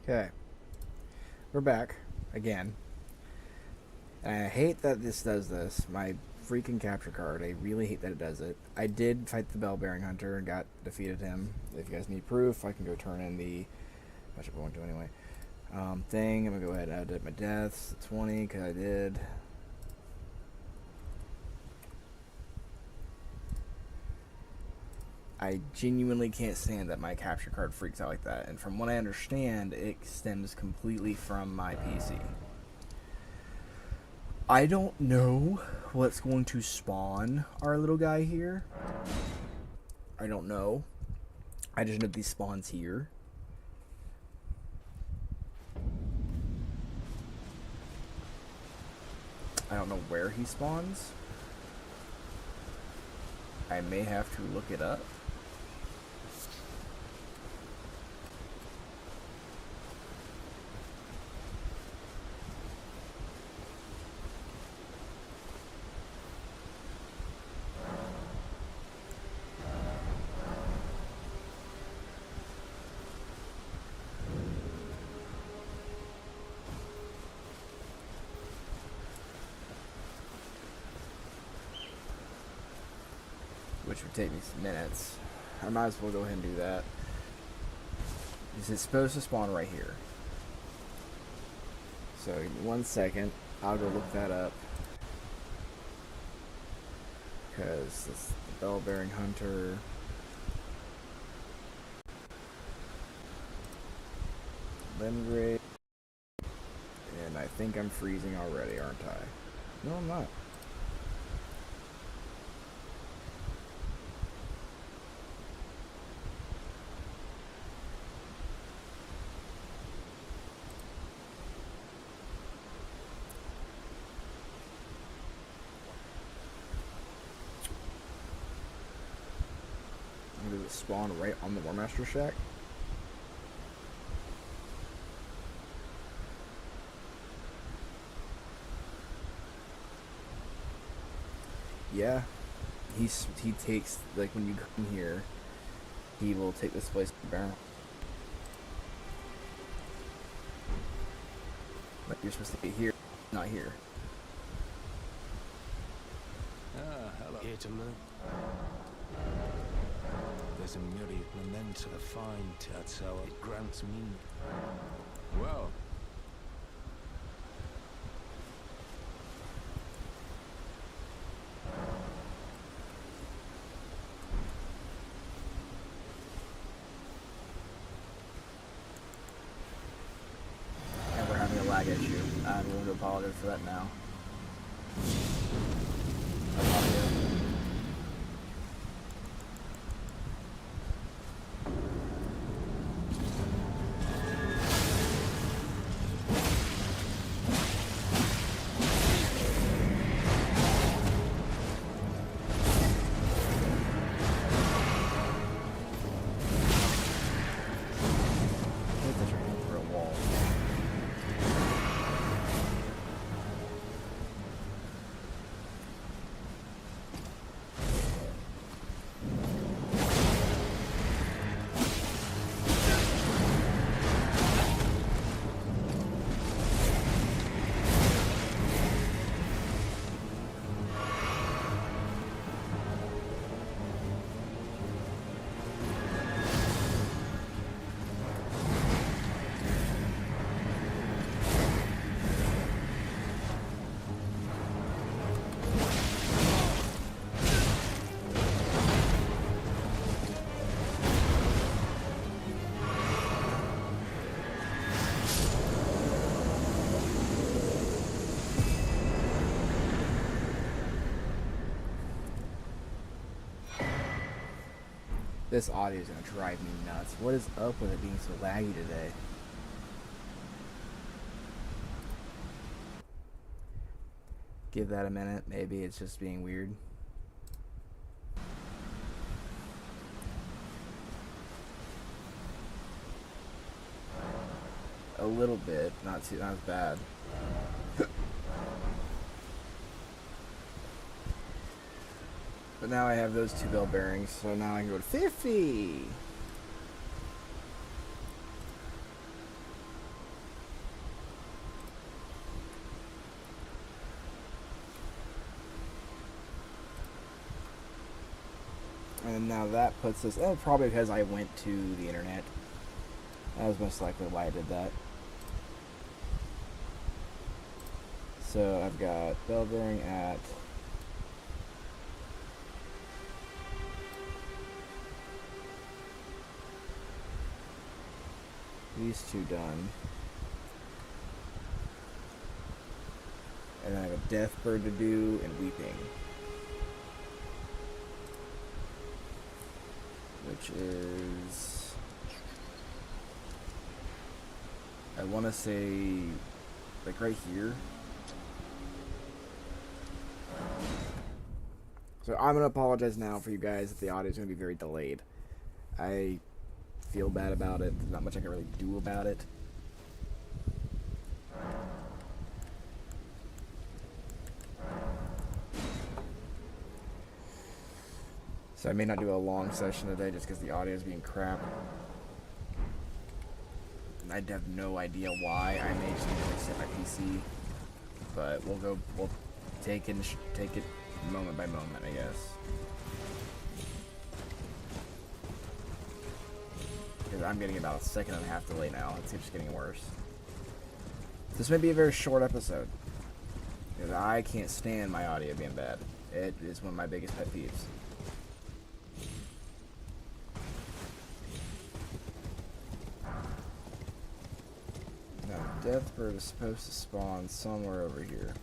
Okay, we're back again. And I hate that this does this. My freaking capture card. I really hate that it does it. I did fight the bell bearing hunter and got defeated him. If you guys need proof, I can go turn in the, which I won't do anyway. Thing. I'm gonna go ahead and add my deaths to 20 because I did. I genuinely can't stand that my capture card freaks out like that. And from what I understand, it stems completely from my PC. I don't know what's going to spawn our little guy here. I don't know. I just know these spawns here. I don't know where he spawns. I may have to look it up. Which would take me some minutes. I might as well go ahead and do that. It's supposed to spawn right here. So, give me 1 second. I'll go look that up. Because it's the bell bearing hunter. Limb grade. And I think I'm freezing already, aren't I? No, I'm not. Does it spawn right on the War Master shack? Yeah. He takes, like, when you come here, he will take this place to barrel. But you're supposed to be here, not here. Ah, hello. Here to learn. There's a myriad memento to find, that's how it grants meaning. Well. And we're having a lag issue. I'm going to apologize for that now. This audio is going to drive me nuts. What is up with it being so laggy today? Give that a minute. Maybe it's just being weird. A little bit. Not as bad. But now I have those 2 bell bearings, so now I can go to 50. And now that puts us... probably because I went to the internet. That was most likely why I did that. So I've got bell bearing at... these two done. And then I have a death bird to do and weeping. Which is... I want to say... like right here. So I'm going to apologize now for you guys that the audio is going to be very delayed. I feel bad about it. There's not much I can really do about it. So I may not do a long session today just because the audio is being crap. I have no idea why. I may just need to reset my PC. But we'll take it moment by moment, I guess. Because I'm getting about a second and a half delay now. It's just getting worse. This may be a very short episode. Because I can't stand my audio being bad. It is one of my biggest pet peeves. Now, Deathbird is supposed to spawn somewhere over here.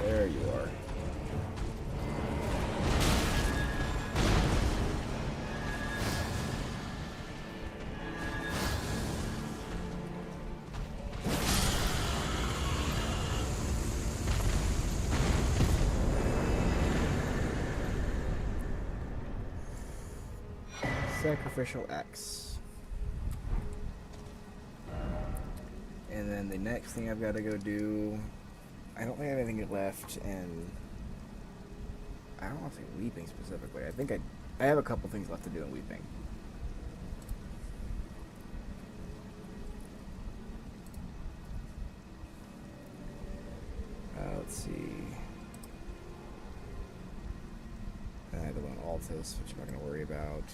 There you are. Sacrificial X. And then the next thing I've got to go do... I don't think I have anything left, and I don't want to say weeping specifically. I think I have a couple things left to do in weeping. Let's see. I have the one Altus, which I'm not going to worry about.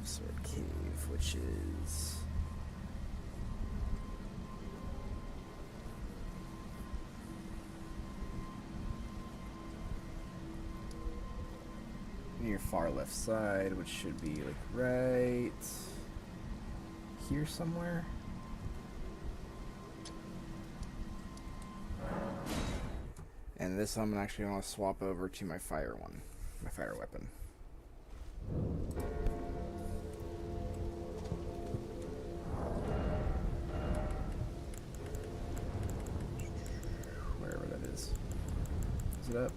Sword Cave, which is near far left side, which should be like right here somewhere. And this I'm actually going to swap over to my fire one, my fire weapon. Is it up?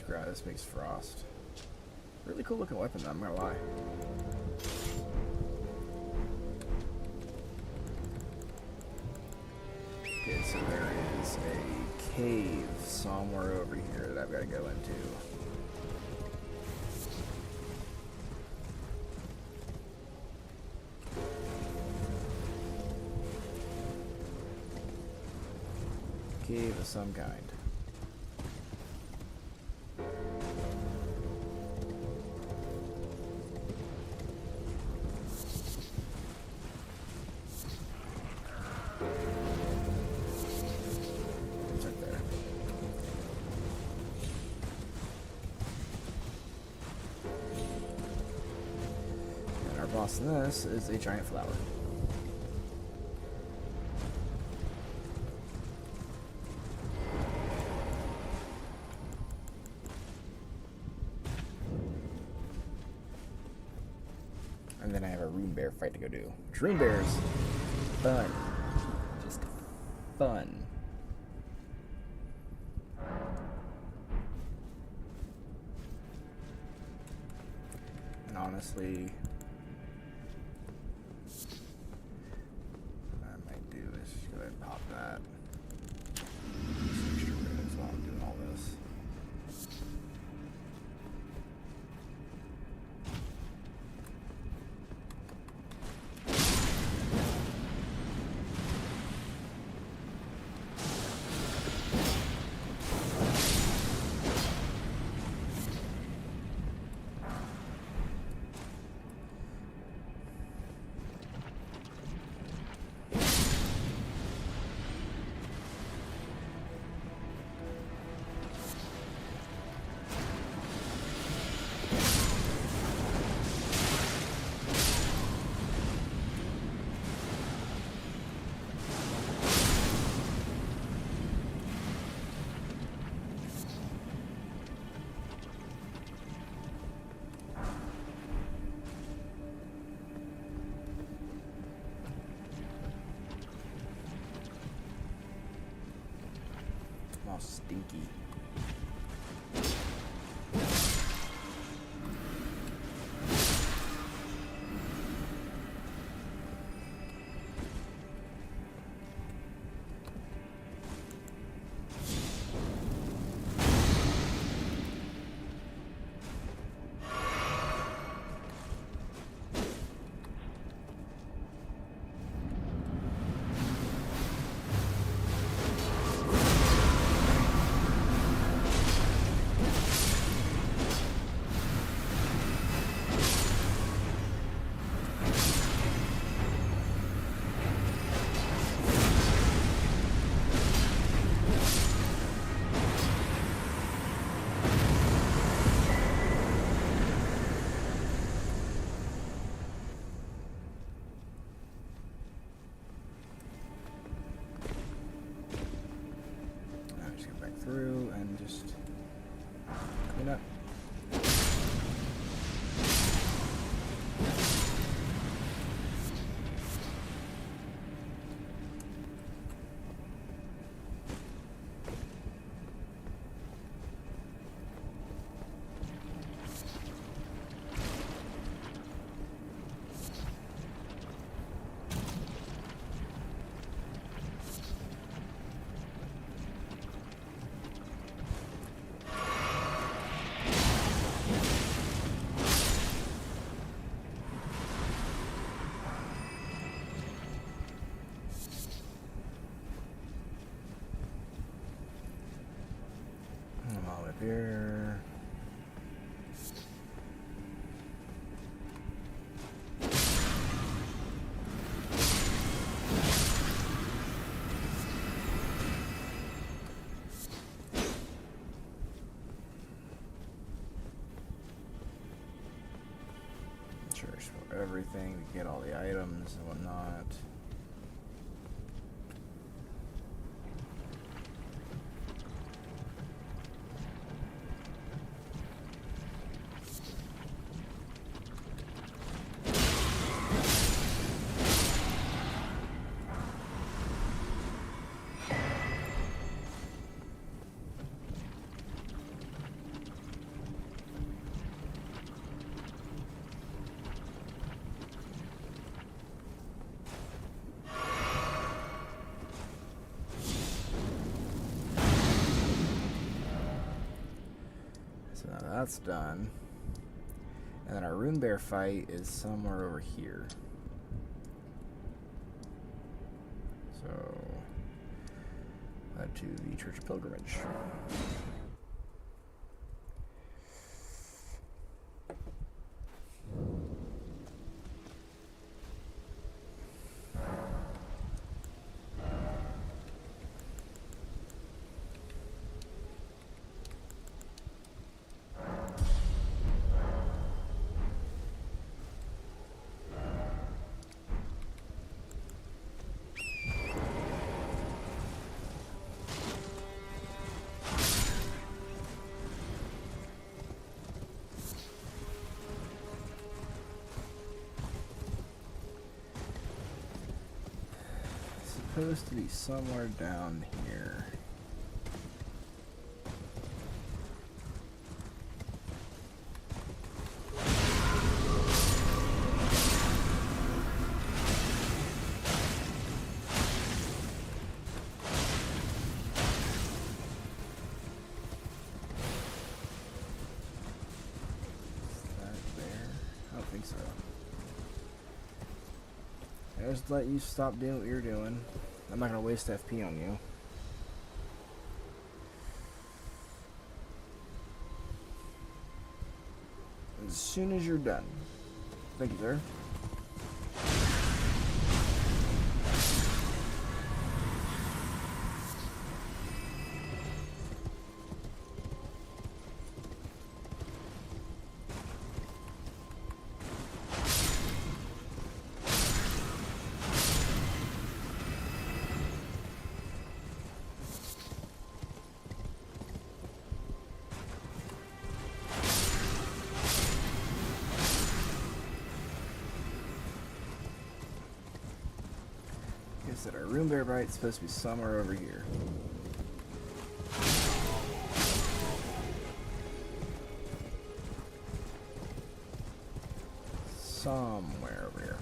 Yeah, this makes frost. Really cool looking weapon though, I'm not gonna lie. Okay, so there is a cave somewhere over here that I've got to go into. Cave of some kind. It's right there. And our boss in this is a giant flower. And then I have a rune bear fight to go do. Rune bears, fun, just fun. honestly, what I might do is just go ahead and pop that. Some extra credits while I'm doing all this. All stinky. Through and just clean up. Here. Sure, for everything to get all the items and whatnot. So now that's done. And then our Rune Bear fight is somewhere over here. So, to the Church Pilgrimage. Supposed to be somewhere down here. Just let you stop doing what you're doing. I'm not gonna waste FP on you. As soon as you're done. Thank you, sir. Like I said, our room bear bite's supposed to be somewhere over here. Somewhere over here.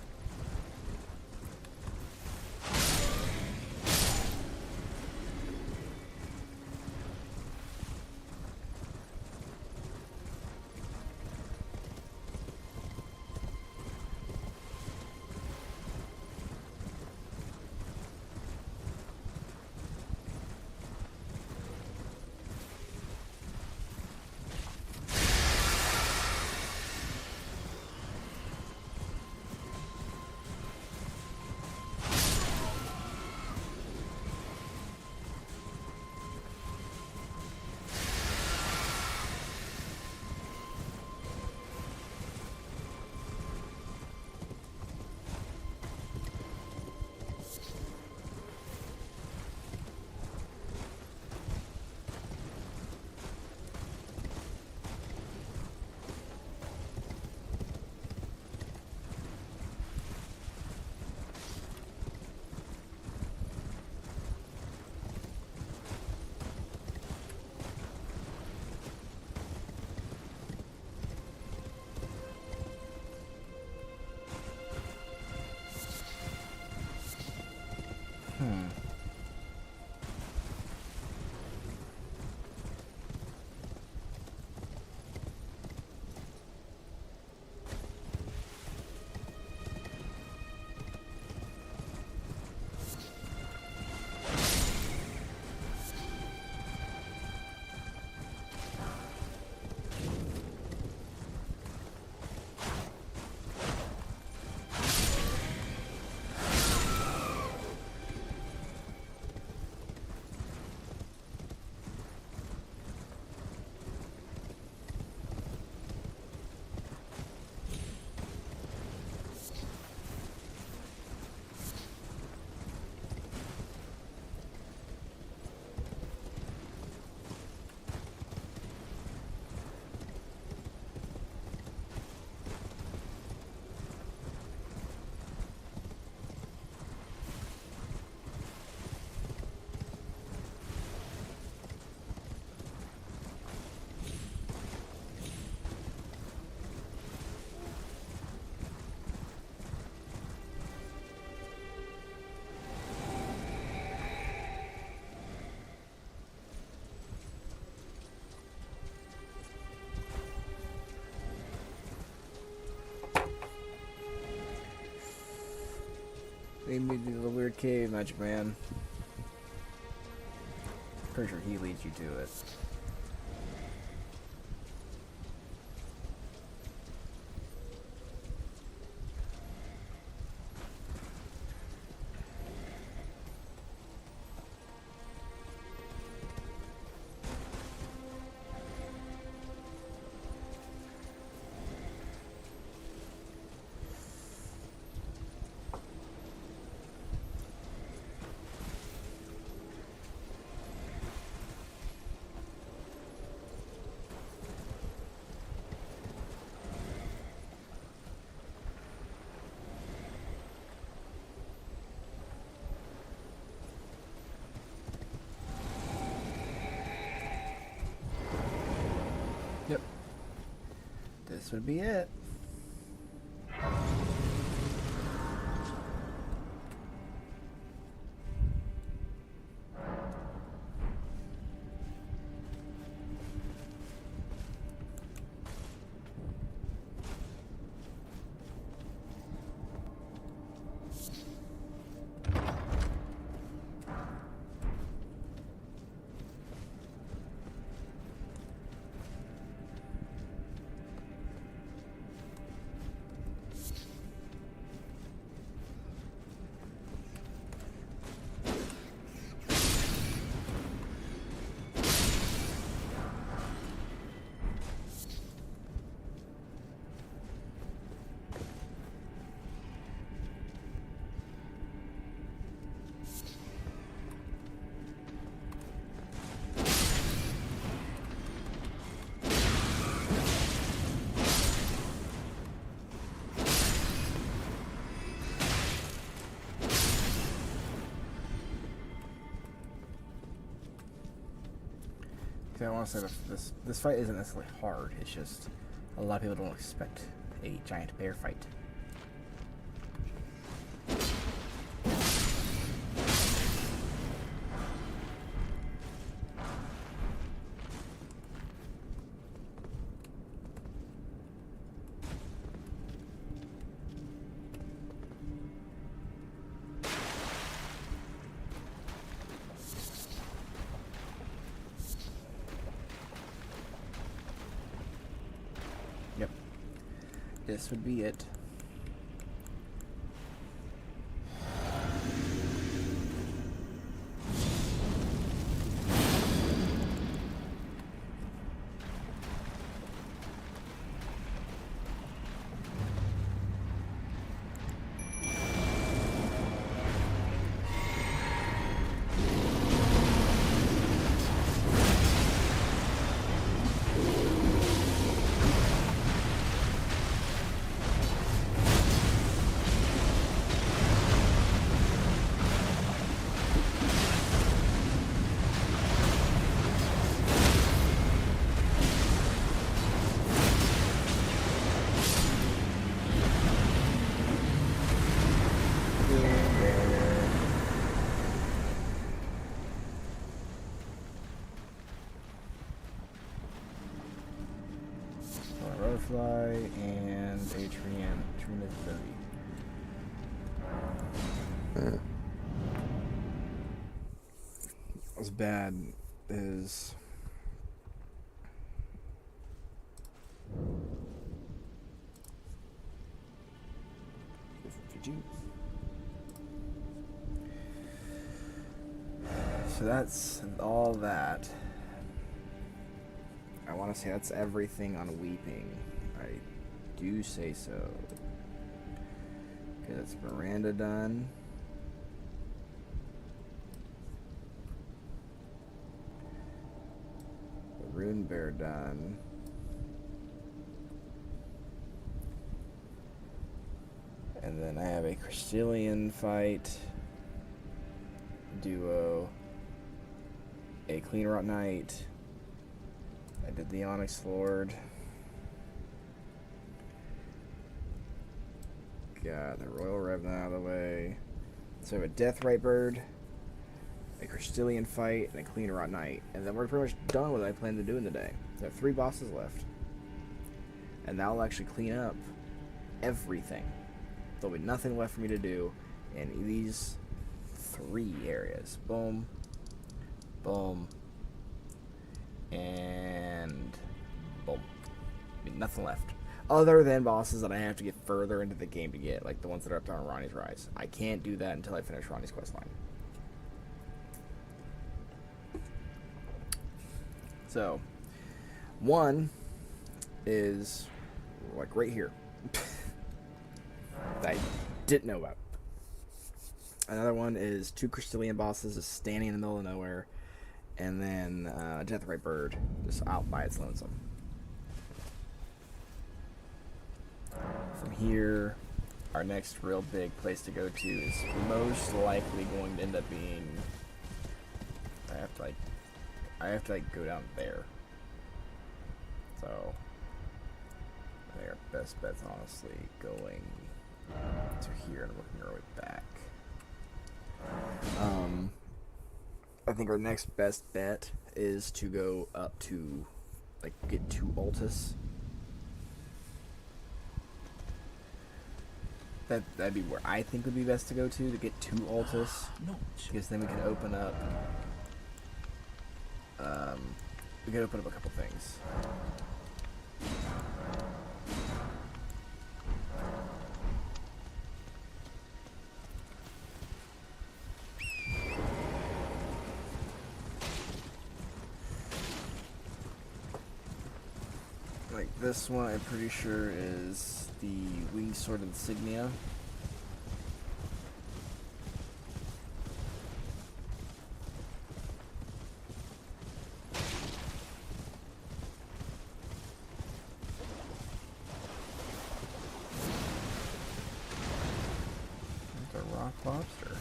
Lead me to the weird cave, Magic Man. Pretty sure he leads you to it. Yep. This would be it. 'Cause I want to say that this fight isn't necessarily hard. It's just a lot of people don't expect a giant bear fight. Yep. This would be it. Butterfly and a Trina's Lily. What's bad is so that's all that. I want to say that's everything on Weeping. I do say so. Okay, that's Miranda done. The Rune Bear done. And then I have a Crystallian fight. Duo. A Clean Rot Knight. I did the Onyx Lord. Got the Royal Revenant out of the way. So I have a Deathrite Bird, a Crystallian fight, and a Clean Rot Knight. And then we're pretty much done with what I plan to do in the day. So I have 3 bosses left. And that'll actually clean up everything. There'll be nothing left for me to do in these 3 areas. Boom. Boom. And boom. I mean, nothing left. Other than bosses that I have to get further into the game to get, like the ones that are up there on Ronnie's Rise. I can't do that until I finish Ronnie's questline. So, one is like right here. that I didn't know about. Another one is 2 Crystallian bosses just standing in the middle of nowhere. And then Deathrite Bird just out by its lonesome. From here, our next real big place to go to is most likely going to end up being. I have to go down there. So I think our best bet's honestly going to here and working our way back. I think our next best bet is to go up to, like, get 2 Altus. That'd be where I think would be best to go to get 2 Altus. No. Because then we can open up. We can open up a couple things. Like this one, I'm pretty sure is the Winged Sword Insignia. There's a rock lobster.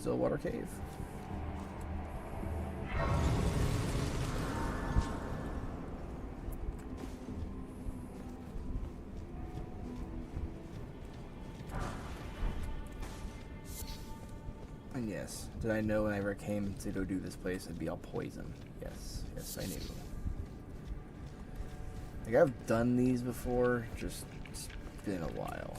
Stillwater Cave. And yes, did I know whenever I came to go do this place, it'd be all poison? Yes, yes, I knew. Like, I've done these before, just it's been a while.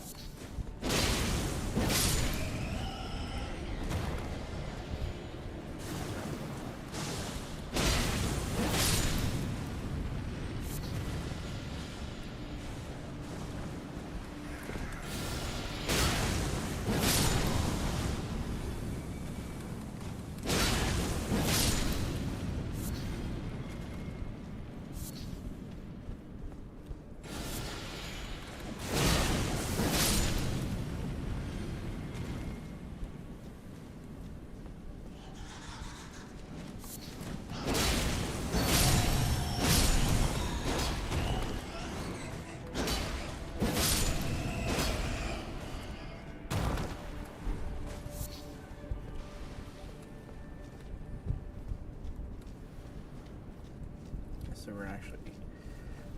So we're actually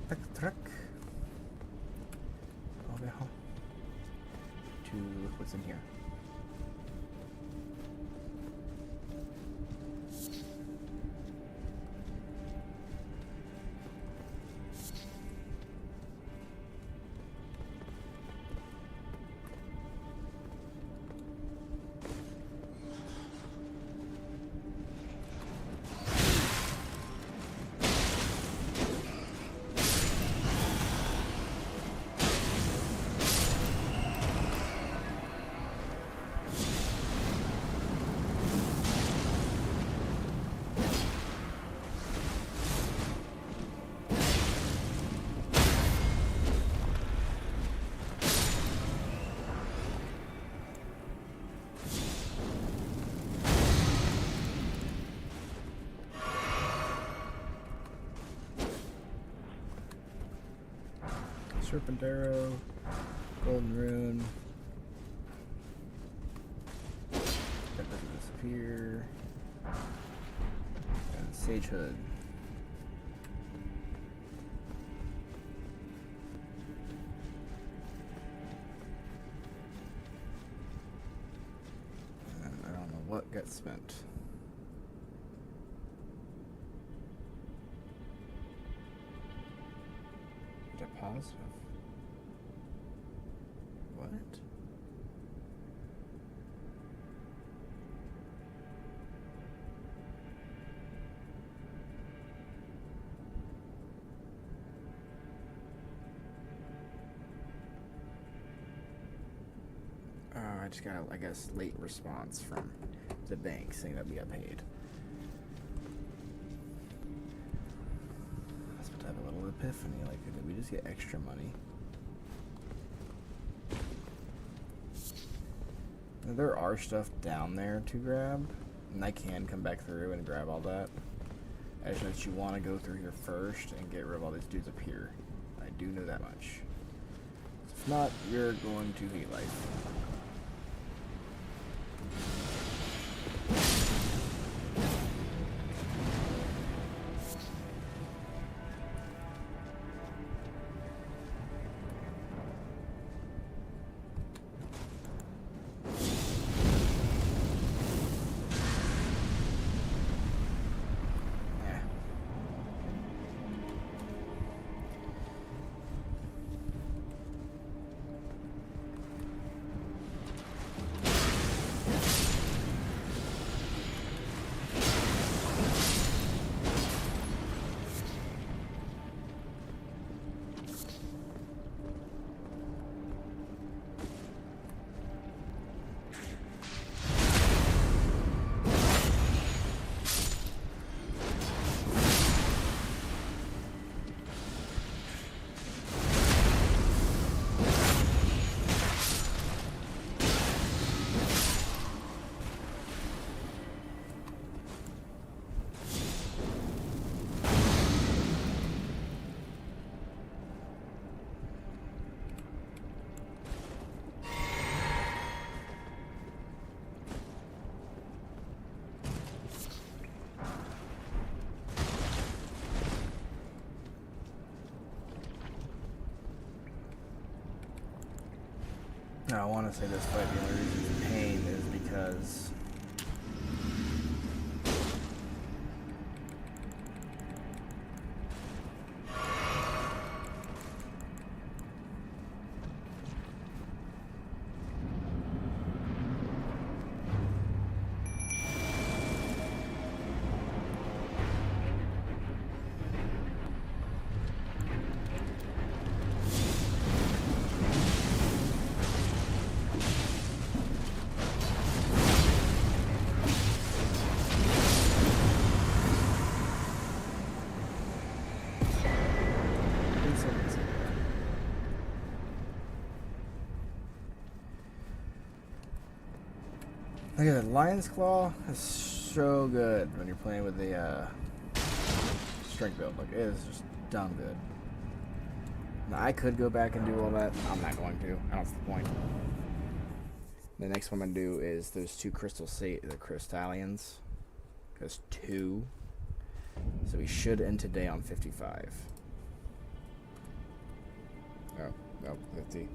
back the truck over home to look what's in here. Serpent Arrow, Golden Rune. That doesn't disappear. And Sage Hood. And I don't know what got spent. Did I pause? What? I just got, I guess, late response from the bank saying that we got paid. I was about to have a little epiphany, like, did we just get extra money? Now, there are stuff down there to grab, and I can come back through and grab all that. I just know that you want to go through here first and get rid of all these dudes up here. I do know that much. If not, you're going to hate life. Now, I want to say this fight, the only reason it's pain is because look at that Lion's Claw is so good when you're playing with the strength build. Like, it is just dumb good. Now, I could go back and do all that. I'm not going to. I don't see the point. The next one I'm going to do is those two the Crystallians. There's 2. So we should end today on 55. Oh, no, 50.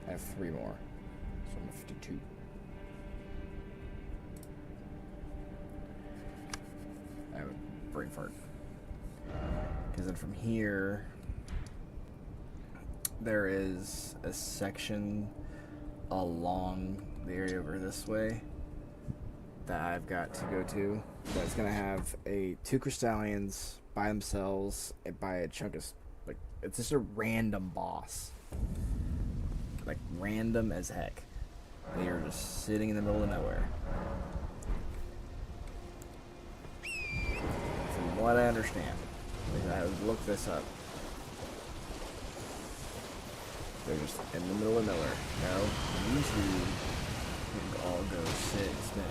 I have 3 more. So I'm at 52. I have a brain fart. Because then from here, there is a section along the area over this way that I've got to go to. That's going to have 2 Crystallians by themselves by a chunk of... Like, it's just a random boss. Like, random as heck. They are just sitting in the middle of nowhere. From what I understand, I looked this up. They're just in the middle of nowhere. Now, you 2 can all go sit and spin.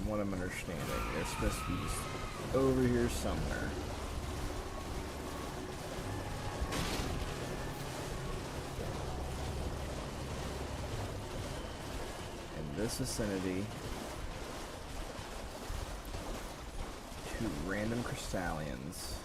What I'm understanding, they're supposed to be just over here somewhere. In this vicinity, 2 random Crystallians.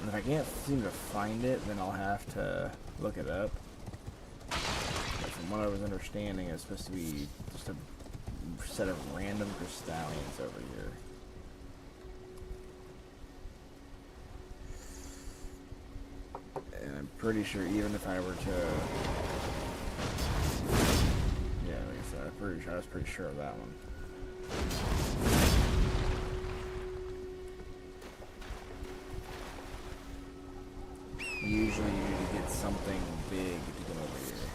If I can't seem to find it, then I'll have to look it up. But from what I was understanding, it's supposed to be just a set of random Crystallians over here. And I'm pretty sure even if I were to... Yeah, like I said, I was pretty sure of that one. Usually you need to get something big to come over here.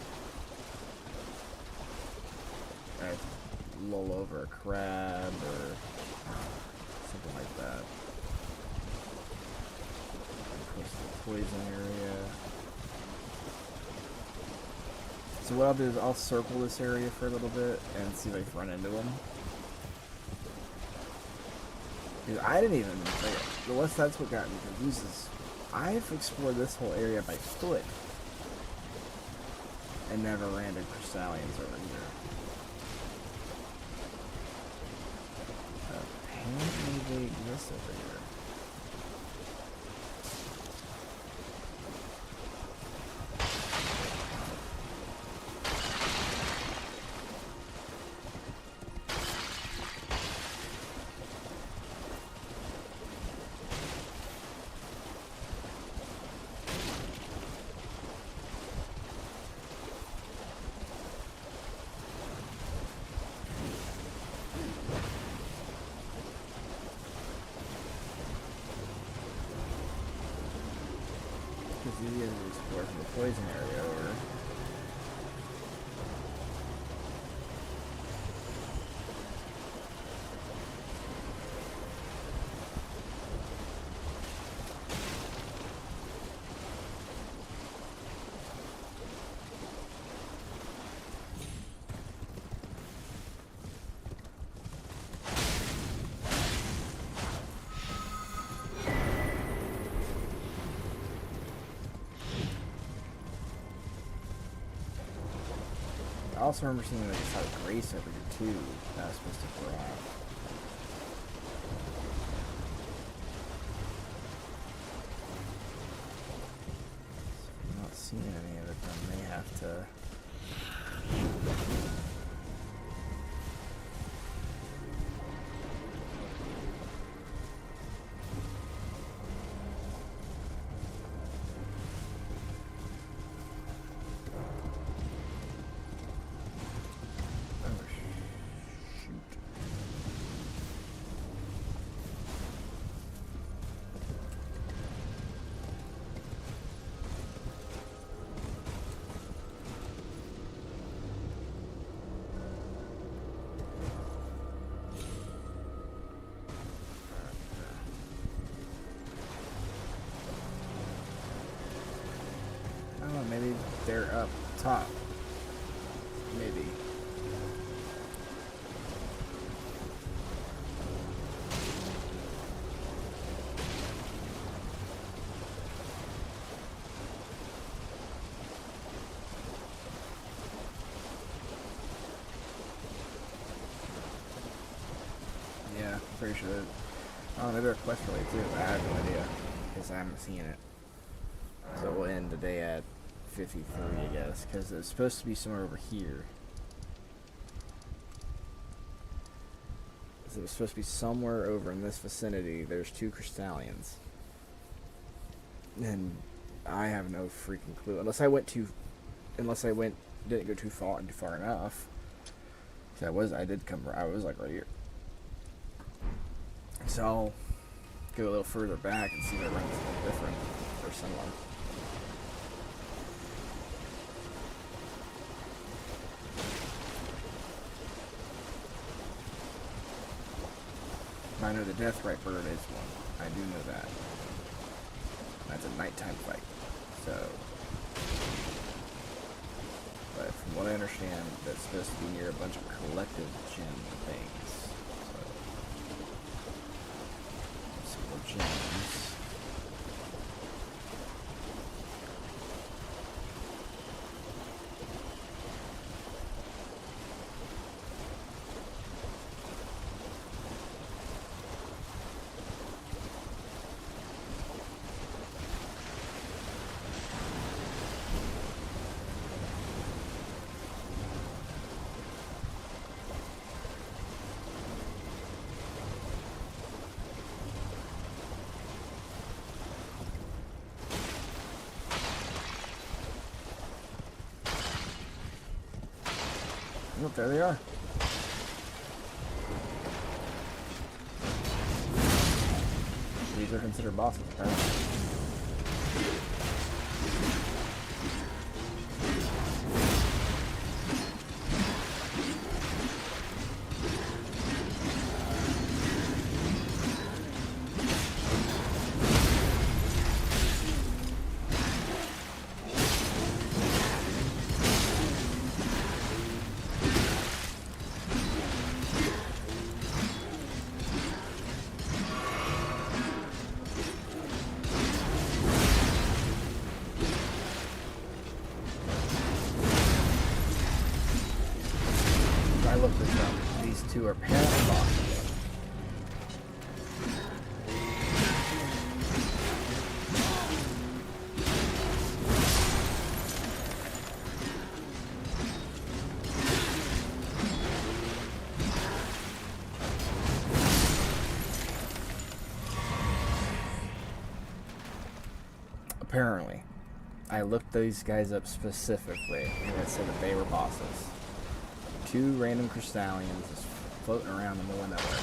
I lull over a crab or something like that. Close to the poison area. So what I'll do is I'll circle this area for a little bit and see if I can run into them. Because I didn't even... that's what got me confused is... I've explored this whole area by foot and never ran into Crystallians over here. Apparently they exist over here. Because you guys are exploring from the poison area, or... I also remember seeing like a shot of grace over here too that I was supposed to grab. I'm not seeing any of it, then I may have to... Maybe they're up top. Maybe. Yeah, pretty sure. Oh, maybe they're quest related too. I have no idea because I haven't seen it. So we'll end today at 53, I guess, because it's supposed to be somewhere over here. So it was supposed to be somewhere over in this vicinity. There's 2 Crystallians. And I have no freaking clue. Unless I didn't go too far enough. So I was like right here. So I'll go a little further back and see if it runs a little different or similar. I know the Deathrite Bird is one. I do know that. That's a nighttime fight. So, but from what I understand, that's supposed to be near a bunch of collective gem things. So, some more gems. Oh, there they are. These are considered bosses, apparently. I looked this up. These 2 are parent bosses. Apparently, I looked these guys up specifically, and it said that they were bosses. 2 random Crystallians just floating around in the middle of nowhere.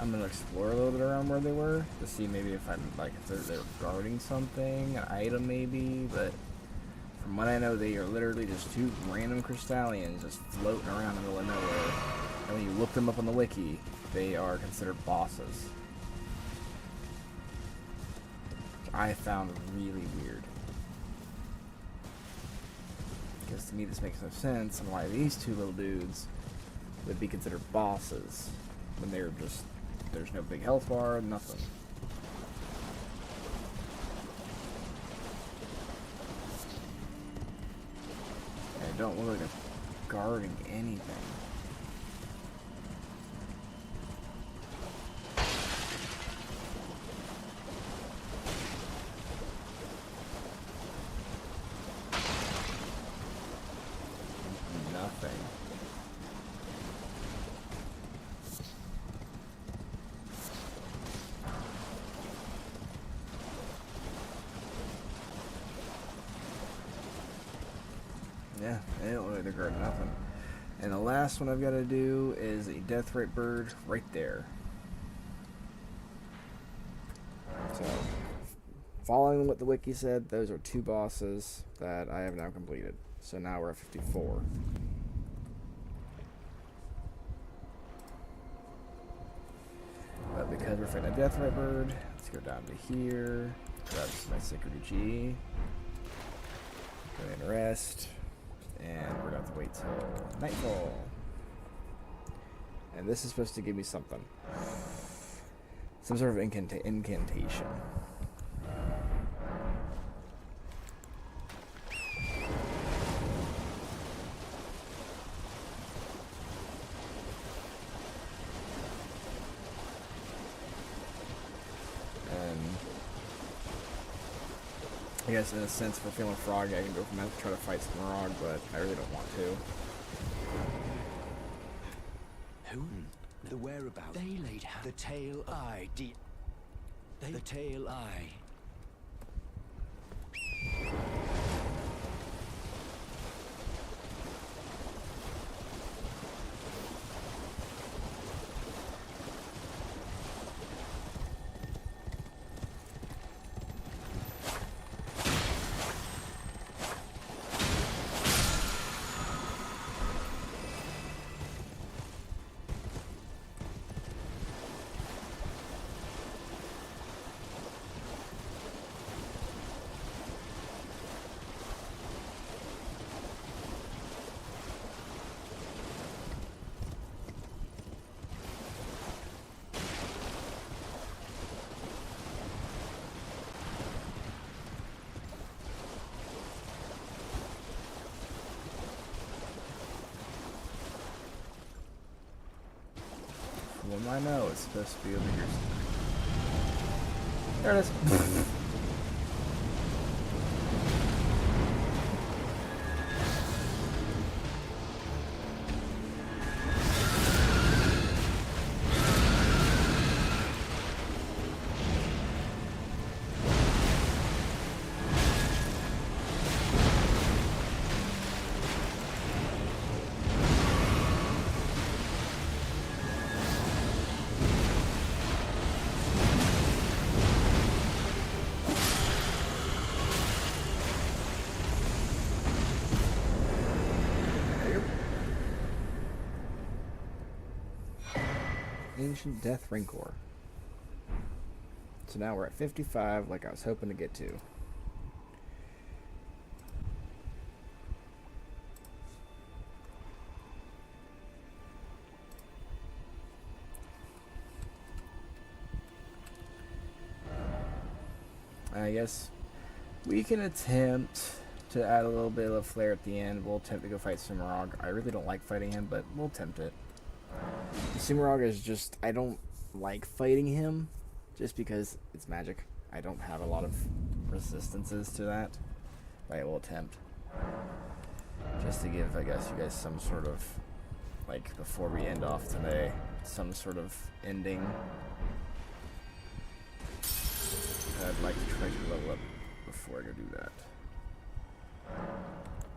I'm gonna explore a little bit around where they were to see maybe if I'm like if they're guarding something, an item maybe. But from what I know, they are literally just two random crystallians just floating around in the middle of nowhere. And when you look them up on the wiki, they are considered bosses. Which I found really weird. Because to me this makes no sense on why these two little dudes would be considered bosses when they're just, there's no big health bar, nothing. And I don't look like they're guarding anything. Nothing. Yeah, they don't look like they're guarding nothing. And the last one I've got to do is a deathrite bird right there. So, following what the wiki said, those are two bosses that I have now completed. So now we're at 54. But because we're fighting a deathrite bird, let's go down to here, grab my secret G, go and rest, and we're going to have to wait till nightfall. And this is supposed to give me something. Some sort of incantation. I guess in a sense, if we're feeling froggy, I can go from that to try to fight Smaragd, but I really don't want to. Who? The whereabouts? They laid hands. The tail eye. The tail eye. Well, I know it's supposed to be over here. There it is. Ancient Death Rancor. So now we're at 55, like I was hoping to get to. I guess we can attempt to add a little bit of flair at the end. We'll attempt to go fight Sumarog. I really don't like fighting him, but we'll attempt it. Sumarog is just, I don't like fighting him just because it's magic. I don't have a lot of resistances to that, but I will attempt. Just to give, I guess, you guys some sort of, like, before we end off today, some sort of ending. I'd like to try to level up before I go do that.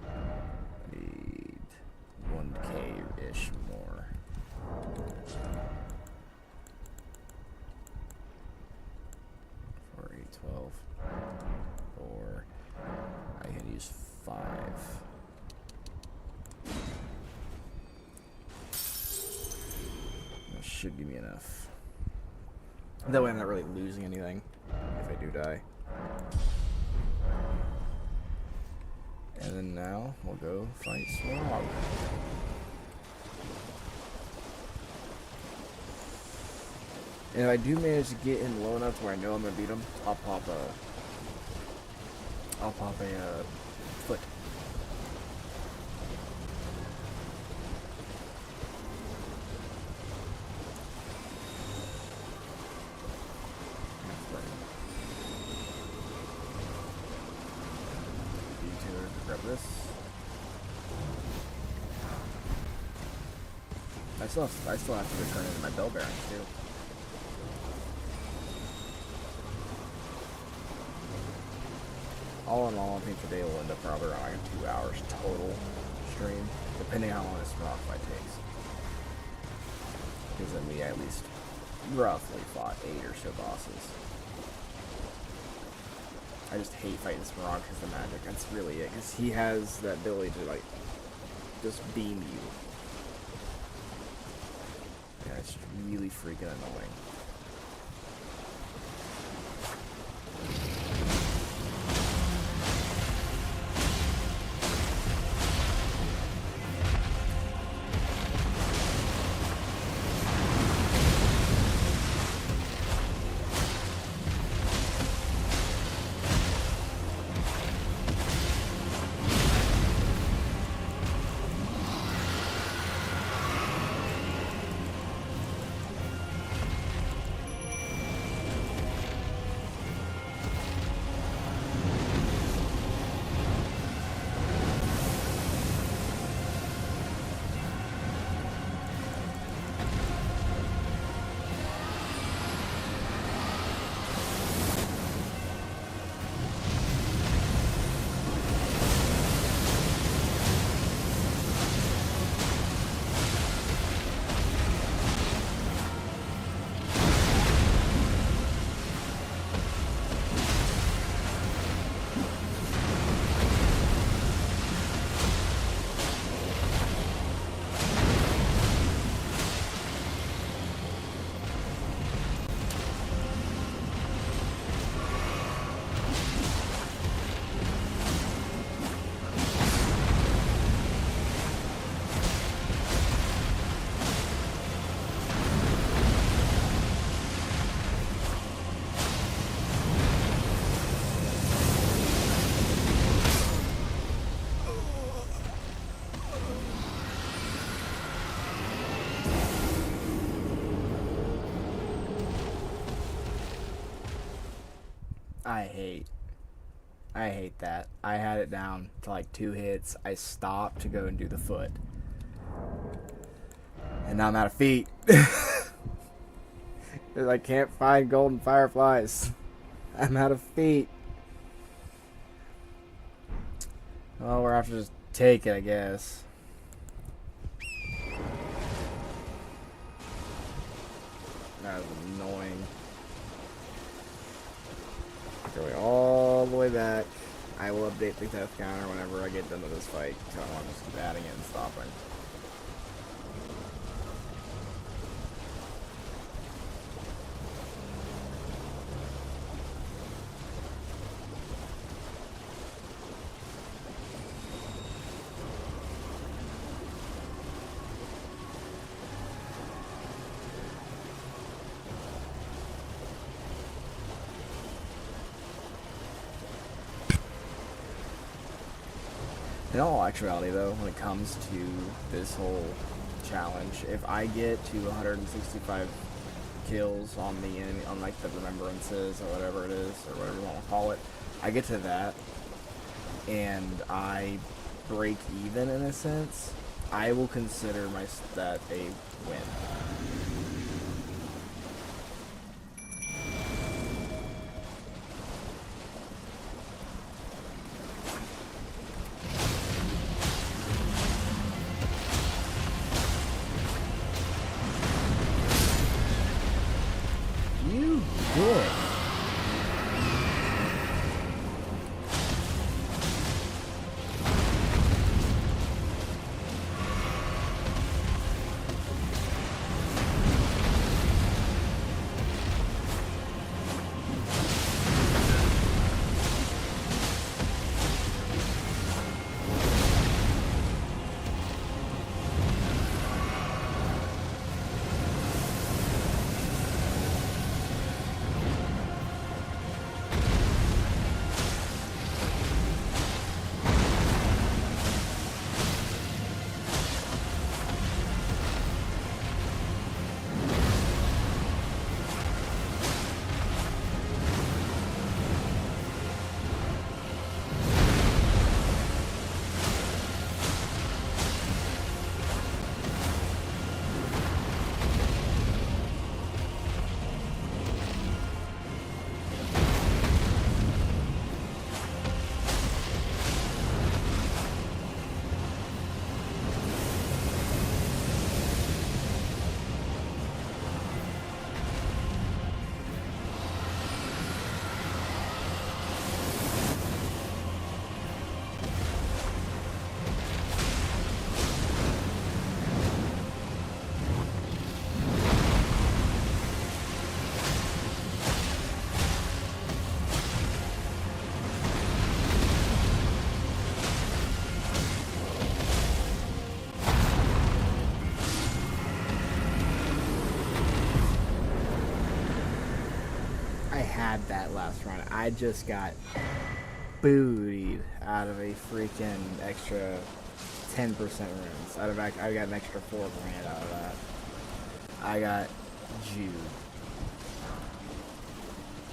I need 1k-ish more. should give me enough. That way I'm not really losing anything if I do die. And then now we'll go fight Smarog. And if I do manage to get him low enough to where I know I'm gonna beat him, I'll pop a foot. Grab this. I still have to return into my bell bearings too. All in all, I think today will end up probably around like 2 hours total stream, depending on how long this rock fight takes. Because then we at least roughly fought 8 or so bosses. I just hate fighting Smarog because of the magic. That's really it. Because he has that ability to, like, just beam you. Yeah, it's really freaking annoying. I hate that. I had it down to like 2 hits. I stopped to go and do the foot. And now I'm out of feet. Because I can't find golden fireflies. I'm out of feet. Well, we're have to just take it, I guess. That was annoying. Going all the way back. I will update the death counter whenever I get done with this fight, so I want to just keep adding it and stopping. In all actuality, though, when it comes to this whole challenge, if I get to 165 kills on the enemy, on like the remembrances or whatever it is, or whatever you want to call it, I get to that, and I break even in a sense, I will consider that a win. had that last run. I just got bootied out of a freaking extra 10% runes. I got an extra 4 grand out of that. I got chewed.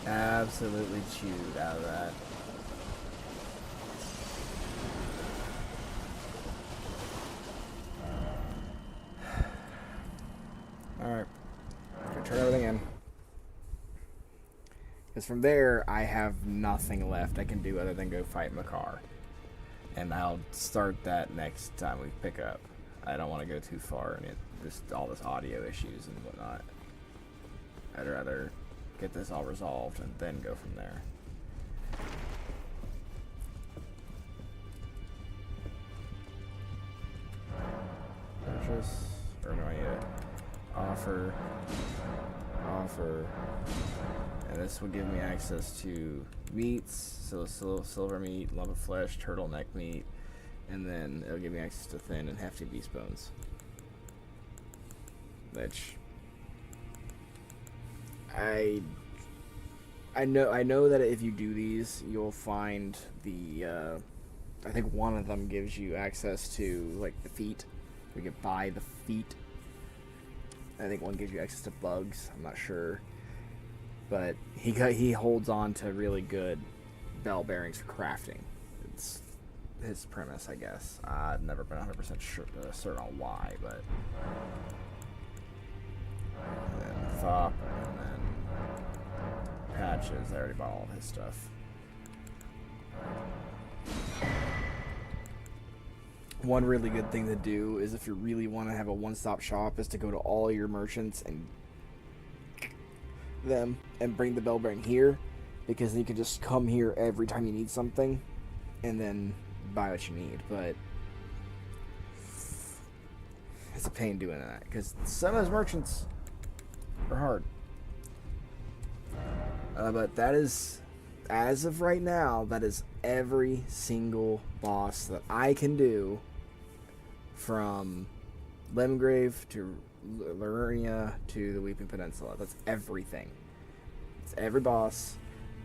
Absolutely chewed out of that. Alright. Turn everything in. Because from there, I have nothing left I can do other than go fight Makar. And I'll start that next time we pick up. I don't want to go too far and just all this audio issues and whatnot. I'd rather get this all resolved and then go from there. Purchase, or no, I need it. Offer, and this will give me access to meats, so silver meat, lump of flesh, turtleneck meat, and then it'll give me access to thin and hefty beast bones. Which I know that if you do these, you'll find the I think one of them gives you access to like the feet. We can buy the feet. I think one gives you access to bugs. I'm not sure, but he holds on to really good bell bearings for crafting. It's his premise, I guess. I've never been 100% certain on why, but. And then Thop, and then Patches. I already bought all of his stuff. One really good thing to do is if you really want to have a one-stop shop is to go to all your merchants and them and bring the bell bearing here, because then you can just come here every time you need something and then buy what you need. But it's a pain doing that because some of those merchants are hard. But that is, as of right now, that is every single boss that I can do, from Lemgrave to Liurnia to the Weeping Peninsula. That's everything. It's every boss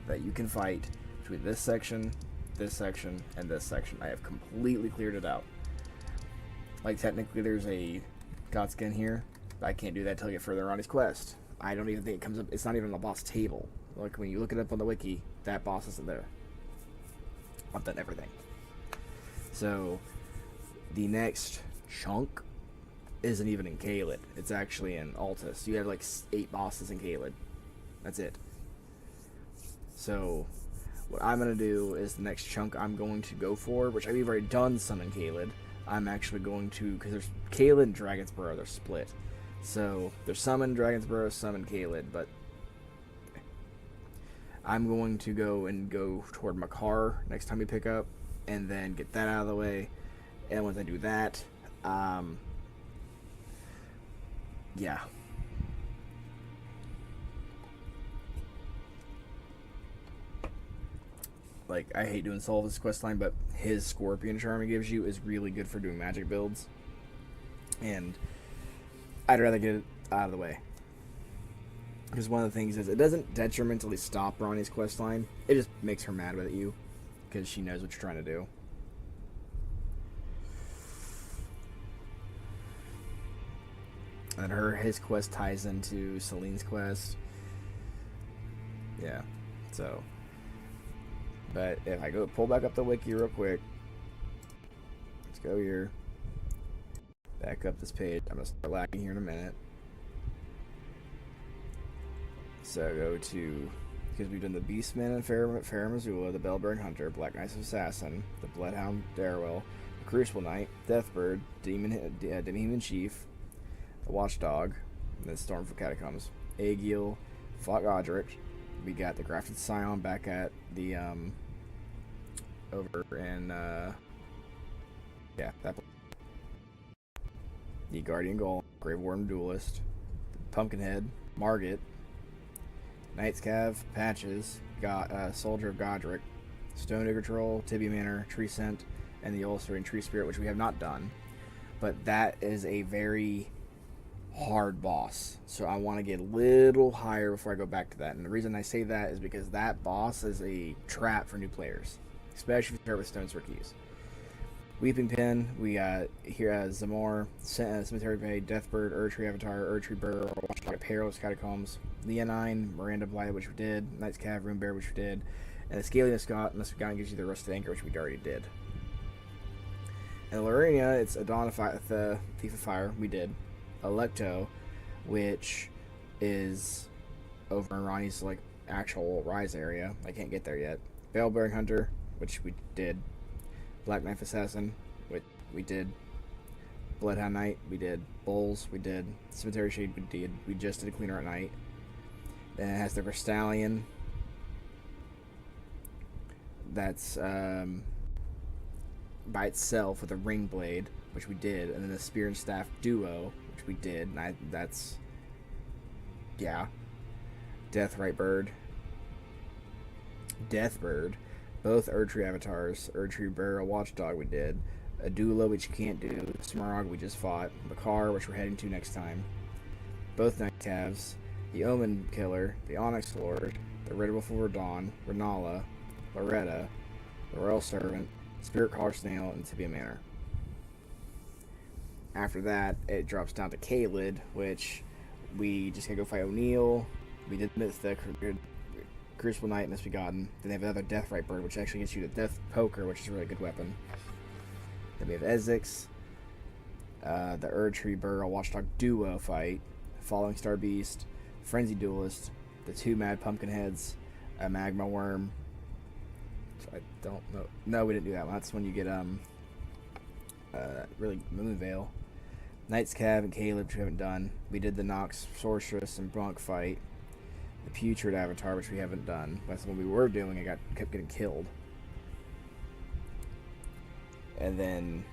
that you can fight between this section, and this section. I have completely cleared it out. Like, technically there's a Godskin here, but I can't do that until I get further on his quest. I don't even think it comes up. It's not even on the boss table. Like, when you look it up on the wiki, that boss isn't there. I've done everything. So the next chunk isn't even in Caelid. It's actually in Altus. You have like 8 bosses in Caelid. That's it. So what I'm going to do is the next chunk I'm going to go for, which I've already done some in Caelid. I'm actually going to, because there's Caelid and Dragonsboro, they're split. So there's some in Dragonsboro, some in Caelid, but I'm going to go toward Makar next time we pick up, and then get that out of the way. And once I do that, yeah. Like, I hate doing Solva's questline, but his Scorpion Charm he gives you is really good for doing magic builds. And I'd rather get it out of the way. Because one of the things is, it doesn't detrimentally stop Ronnie's questline. It just makes her mad at you, because she knows what you're trying to do. And his quest ties into Celine's quest. Yeah, so. But if I go pull back up the wiki real quick. Let's go here. Back up this page. I'm going to start lagging here in a minute. So go to, because we've done the Beastman and Farum Azula, the Bellbearing Hunter, Black Knight's Assassin, the Bloodhound Darrell, the Crucible Knight, Deathbird, Demon Chief, the Watchdog, and the Stormful Catacombs, Aegil, fought Godric. We got the Grafted Scion back at the over in yeah, that. The Guardian Golem, Grave Warden Duelist, Pumpkinhead, Margit, Knight's Cav, Patches, Soldier of Godric, Stone Digger Troll, Tibia Manor, Tree Scent, and the Ulcerating Tree Spirit, which we have not done. But that is a very hard boss. So I want to get a little higher before I go back to that. And the reason I say that is because that boss is a trap for new players, especially if you start with Stone Sword Keys. Weeping Pen, we got here Zamor, Cemetery Bay, Deathbird, Erdtree Avatar, Erdtree Burr, Watchdog, Perilous Catacombs, Leonine, Miranda Blight, which we did, Knight's Cav, Rune Bear, which we did, and the Scaly Scott, unless we gives you the Rusted Anchor, which we already did. And Lorena, it's the Thief of Fire, we did. Electo, which is over in Ronnie's like actual Rise area. I can't get there yet. Veilbearing Hunter, which we did. Black Knife Assassin, which we did. Bloodhound Knight, we did. Bulls, we did. Cemetery Shade, we did. We just did a Cleaner at Night. Then it has the Verstallion. That's by itself with a ring blade, which we did, and then the Spear and Staff duo, which we did, and that's yeah. Deathrite Bird, Deathbird, both Erdtree avatars, Erdtree Burial Watchdog we did, Adula, which you can't do, Smaragd we just fought, Makar, which we're heading to next time, both Night Calves, the Omen Killer, the Onyx Lord, the Red Wolf of Radon, Renala, Loretta, the Royal Servant, Spirit Collar Snail, and Tibia Manor. After that, it drops down to Kaled, which we just gotta go fight O'Neill. We did the Crucible Knight and Misbegotten. Then they have another Deathrite Bird, which actually gets you the Death Poker, which is a really good weapon. Then we have Ezix, the Erdtree Burial Watchdog duo fight, Falling Star Beast, Frenzy Duelist, the two Mad Pumpkinheads, a Magma Worm. I don't know. No, we didn't do that one. That's when you get really Moonveil. Knight's Cav and Caleb, which we haven't done. We did the Nox Sorceress and Bronk fight. The Putrid Avatar, which we haven't done. That's when we were doing. It kept getting killed. And then,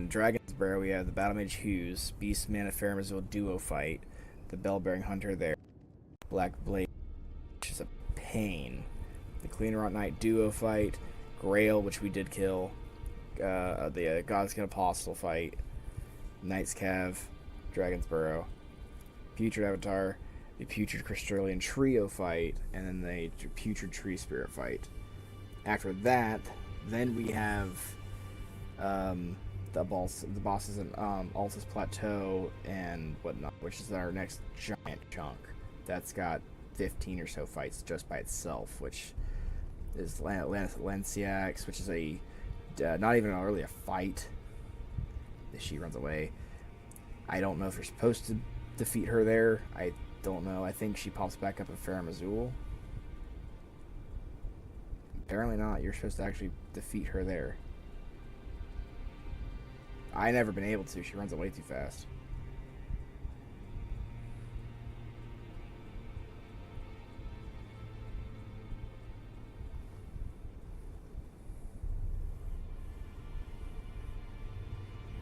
Dragon's Barrow, we have the Battle Mage Hughes, Beast Man of Faramazul duo fight, the Bellbearing Hunter there, Black Blade, which is a pain. The Cleaner at Night duo fight, Grail, which we did kill, the Godskin Apostle fight, Knight's Cav, Dragon's Burrow, Putrid Avatar, the Putrid Crystallian Trio fight, and then the Putrid Tree Spirit fight. After that, then we have the bosses in Altus Plateau and whatnot, which is our next giant chunk. That's got 15 or so fights just by itself, which is Lanciax, which is a not even really a fight. She runs away. I don't know if you're supposed to defeat her there. I don't know. I think she pops back up in Faramazul. Apparently not. You're supposed to actually defeat her there. I never been able to. She runs away too fast.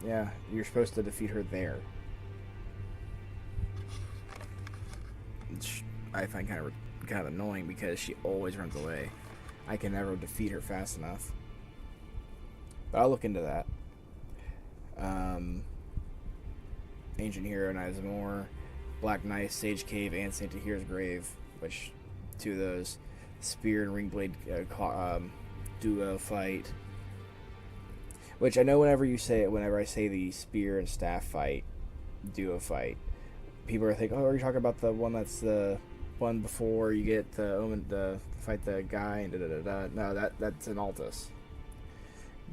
Yeah, you're supposed to defeat her there. Which I find kind of annoying because she always runs away. I can never defeat her fast enough. But I'll look into that. Ancient Hero, Knights of More, Black Knight, Sage Cave, and Saint Tahir's Grave, which two of those. Spear and Ringblade duo fight. Which I know whenever I say the Spear and Staff fight, duo fight, people are thinking, oh, are you talking about the one that's the one before you get the Omen to fight the guy and da-da-da-da? No, that's an Altus.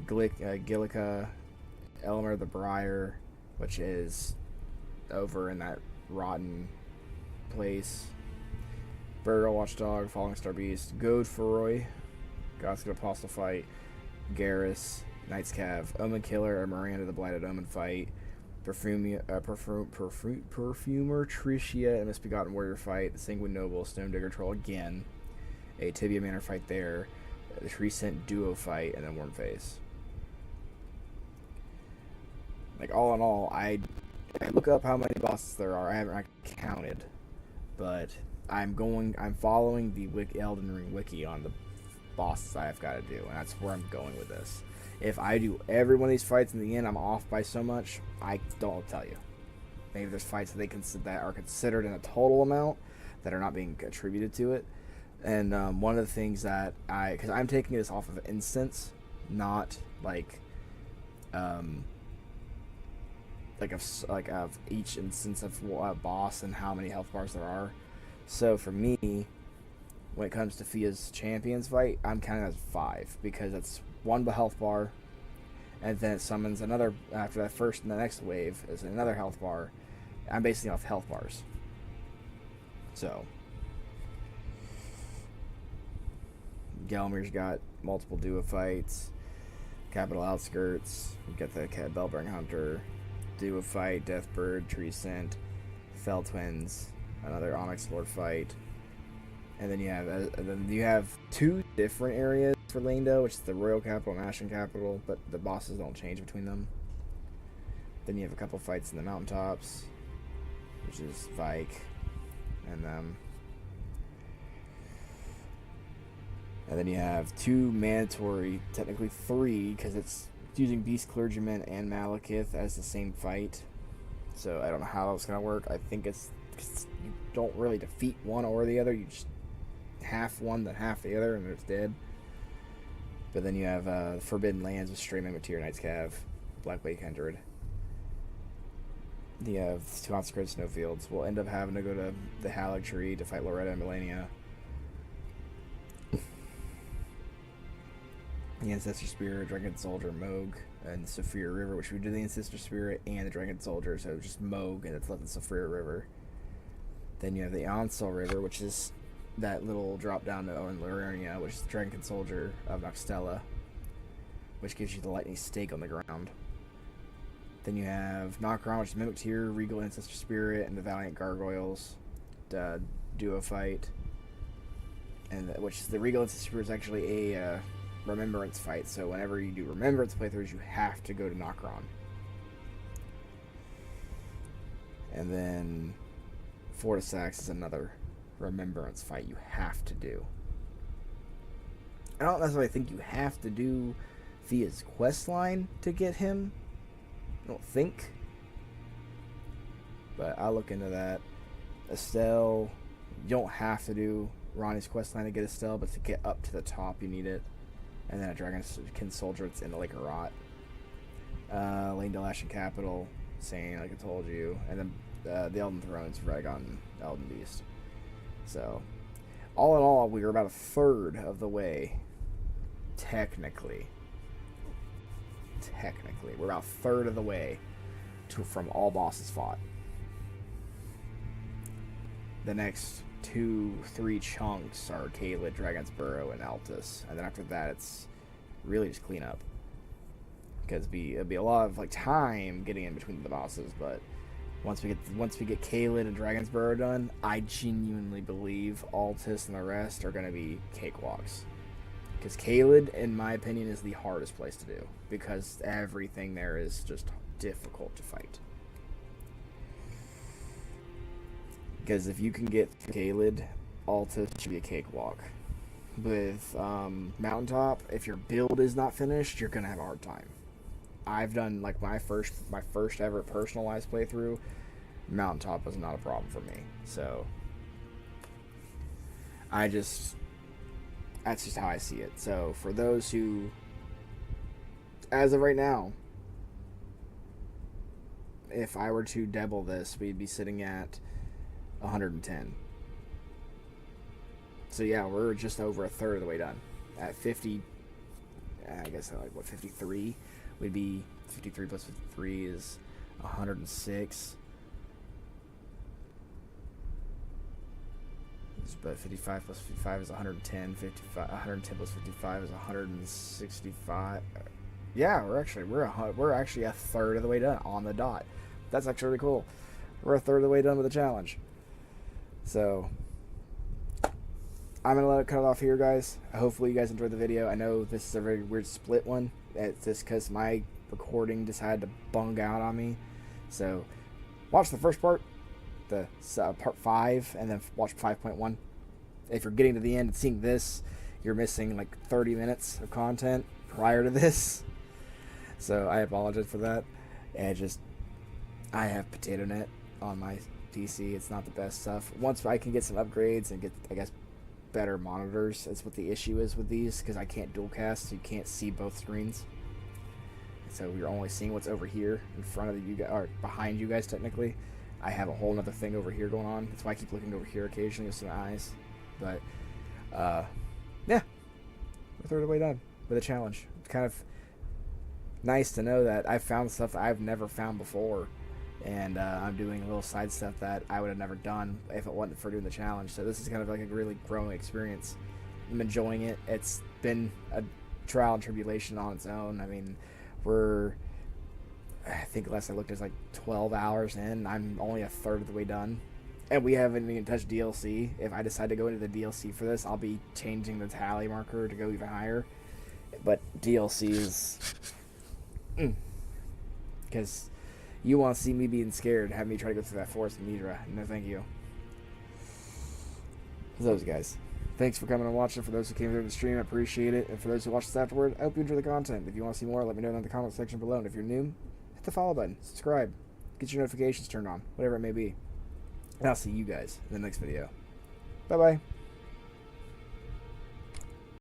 Gillica, Elmer the Briar, which is over in that rotten place. Burial Watchdog, Falling Star Beast, Godefroy, Godskin Apostle fight, Garrus, Knight's Cav, Omen Killer, Miranda the Blighted Omen fight, Perfumer Tricia and Misbegotten Warrior fight, the Sanguine Noble, Stone Digger Troll again, a Tibia Manor fight there, the Tree Scent duo fight, and then Wormface. Like, all in all, I look up how many bosses there are. I haven't counted, but I'm following the Elden Ring wiki on the bosses I've got to do, and that's where I'm going with this. If I do every one of these fights in the end, I'm off by so much, I don't tell you. Maybe there's fights that are considered in a total amount that are not being attributed to it. And one of the things that because I'm taking this off of instance, not like of each instance of boss and how many health bars there are. So for me, when it comes to Fia's champions fight, I'm counting as 5 because it's one health bar, and then it summons another after that first and the next wave is another health bar. I'm basing off health bars. So Gelmir's got multiple duo fights, Capital Outskirts, you got the Bellbearing Hunter, duo fight, Deathbird, Tree Scent, Fell Twins, another Onyx Lord fight, and then you have 2 different areas for Lando, which is the Royal Capital and Ashen Capital, but the bosses don't change between them. Then you have a couple fights in the mountaintops, which is Vike, and then you have 2 mandatory, technically 3, because it's using Beast Clergyman and Malekith as the same fight. So I don't know how that's gonna work. I think it's you don't really defeat one or the other. You just half one, then half the other, and it's dead. But then you have Forbidden Lands with Stray Materia, Knight's Cav, Black Wake Kindred. You have 2 Consecrated Snowfields. We'll end up having to go to the Halig Tree to fight Loretta and Melania. The Ancestor Spirit, Dragon Soldier, Moog, and Saphir River, which we did the Ancestor Spirit and the Dragon Soldier, so just Moog, and it's left the Saphir River. Then you have the Onsal River, which is that little drop down to Owen Lorenia, which is the Dragon Soldier of Noxtella, which gives you the Lightning Stake on the ground. Then you have Nokron, which is Mimic Tier, Regal Ancestor Spirit, and the Valiant Gargoyles duo fight. And which is the Regal Ancestor Spirit is actually a Remembrance fight, so whenever you do Remembrance playthroughs, you have to go to Nokron. And then Fortisax is another Remembrance fight you have to do. I don't necessarily think you have to do Fia's quest line to get him. I don't think. But I'll look into that. Estelle, you don't have to do Ronnie's quest line to get Estelle, but to get up to the top, you need it. And then a Dragonkin Soldier, it's in the Lake of Rot. Lane Ashen Capital, Sane, like I told you. And then the Elden Thrones, Rhaegon, Elden Beast. So, all in all, we were about a third of the way. Technically. We're about a third of the way from all bosses fought. The next 2-3 chunks are Caelid, Dragon's Burrow, and Altus, and then after that it's really just cleanup. Because it'll be a lot of time getting in between the bosses, but once we get Caelid and Dragon's Burrow done, I genuinely believe Altus and the rest are going to be cakewalks. Because Caelid, in my opinion, is the hardest place to do, because everything there is just difficult to fight. Because if you can get Caelid, Altus should be a cakewalk. With Mountaintop, if your build is not finished, you're gonna have a hard time. I've done my first ever personalized playthrough. Mountaintop was not a problem for me, so that's just how I see it. So for those who, as of right now, if I were to double this, we'd be sitting at 110. So yeah, we're just over a third of the way done. At 50, I guess 53? We'd be 53 plus 53 is 106. But 55 plus 55 is 110. 110 plus 55 is 165. Yeah, we're actually a third of the way done on the dot. That's actually really cool. We're a third of the way done with the challenge. So I'm gonna let it cut off here, guys. Hopefully you guys enjoyed the video. I know this is a very weird split one. It's just because my recording decided to bung out on me. So watch the first part, the part 5, and then watch 5.1. If you're getting to the end and seeing this, you're missing 30 minutes of content prior to this. So I apologize for that. And I have potato net, on my PC. It's not the best stuff. Once I can get some upgrades and get, I guess, better monitors, that's what the issue is with these, because I can't dual cast, so you can't see both screens. So you're only seeing what's over here in front of you guys, or behind you guys technically. I have a whole other thing over here going on. That's why I keep looking over here occasionally with some eyes. But yeah, we're third of the way done with a challenge. It's kind of nice to know that I've found stuff that I've never found before, and I'm doing little side stuff that I would have never done if it wasn't for doing the challenge. So this is kind of like a really growing experience. I'm enjoying it. It's been a trial and tribulation on its own. I mean, I think last I looked, it's like 12 hours in. I'm only a third of the way done. And we haven't even touched DLC. If I decide to go into the DLC for this, I'll be changing the tally marker to go even higher. But DLC is... Because you want to see me being scared, have me try to go through that forest in Nidra. No, thank you. For those guys, thanks for coming and watching. For those who came through the stream, I appreciate it. And for those who watched this afterward, I hope you enjoy the content. If you want to see more, let me know in the comment section below. And if you're new, hit the follow button, subscribe, get your notifications turned on, whatever it may be. And I'll see you guys in the next video. Bye-bye.